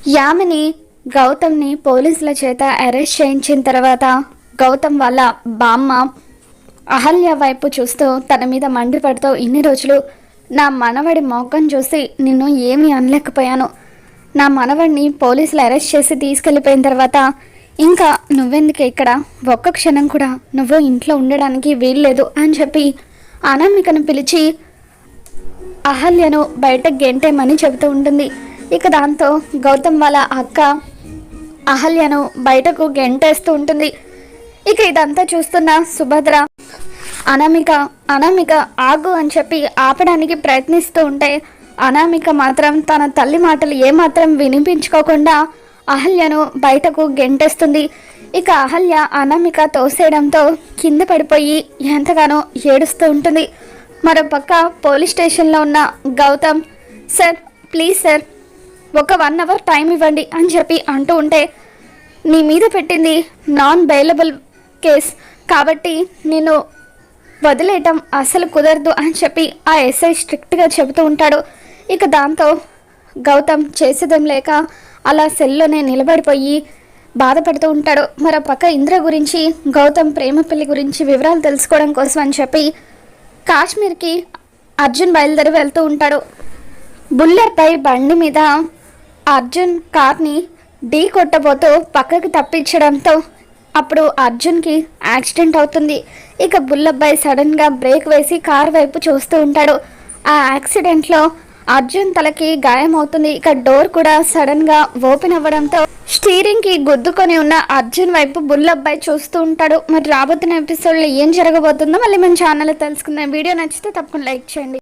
యామిని గౌతమ్ని పోలీసుల చేత అరెస్ట్ చేయించిన తర్వాత గౌతమ్ వాళ్ళ బామ్మ అహల్య వైపు చూస్తూ తన మీద మండిపడుతూ, ఇన్ని రోజులు నా మనవడి మొగ్గం చూసి నిన్ను ఏమీ అనలేకపోయాను. నా మనవడిని పోలీసులు అరెస్ట్ చేసి తీసుకెళ్ళిపోయిన తర్వాత ఇంకా నువ్వెందుకు ఇక్కడ, ఒక్క క్షణం కూడా నువ్వు ఇంట్లో ఉండడానికి వీల్లేదు అని చెప్పి అనామికను పిలిచి అహల్యను బయట గెంటేమని చెబుతూ ఉంటుంది. ఇక దాంతో గౌతమ్ వాళ్ళ అక్క అహల్యను బయటకు గెంటేస్తూ ఉంటుంది. ఇక ఇదంతా చూస్తున్న సుభద్ర అనామిక ఆగు అని చెప్పి ఆపడానికి ప్రయత్నిస్తూ ఉంటే అనామిక మాత్రం తన తల్లి మాటలు ఏమాత్రం వినిపించుకోకుండా అహల్యను బయటకు గెంటేస్తుంది. ఇక అహల్య అనామిక తోసేయడంతో కింద పడిపోయి ఎంతగానో ఏడుస్తూ ఉంటుంది. మరోపక్క పోలీస్ స్టేషన్లో ఉన్న గౌతమ్, సార్ ప్లీజ్ సార్, ఒక 1 అవర్ టైం ఇవ్వండి అని చెప్పి అంటూ ఉంటే, నీ మీద పెట్టింది నాన్ బెయిలబుల్ కేస్ కాబట్టి నేను వదిలేయటం అసలు కుదరదు అని చెప్పి ఆ ఎస్ఐ స్ట్రిక్ట్గా చెబుతూ ఉంటాడు. ఇక దాంతో గౌతమ్ చేసేదేం లేక అలా సెల్లోనే నిలబడిపోయి బాధపడుతూ ఉంటాడు. మరోపక్క ఇంద్ర గురించి, గౌతమ్ ప్రేమ పెళ్లి గురించి వివరాలు తెలుసుకోవడం కోసం అని చెప్పి కాశ్మీర్కి అర్జున్ బయలుదేరి వెళ్తూ ఉంటాడు. బుల్లెట్పై బండి మీద అర్జున్ కార్ని ఢీ కొట్టబోతూ పక్కకి తప్పించడంతో అప్పుడు అర్జున్కి యాక్సిడెంట్ అవుతుంది. ఇక బుల్లబ్బాయి సడన్గా బ్రేక్ వేసి కార్ వైపు చూస్తూ ఉంటాడు. ఆ యాక్సిడెంట్లో అర్జున్ తలకి గాయమవుతుంది. ఇక డోర్ కూడా సడన్గా ఓపెన్ అవ్వడంతో స్టీరింగ్కి గుద్దుకొని ఉన్న అర్జున్ వైపు బుల్లబ్బాయి చూస్తూ ఉంటాడు. మరి రాబోతున్న ఎపిసోడ్లో ఏం జరగబోతుందో మళ్ళీ మన ఛానల్లో తెలుసుకుందాం. వీడియో నచ్చితే తప్పకుండా లైక్ చేయండి.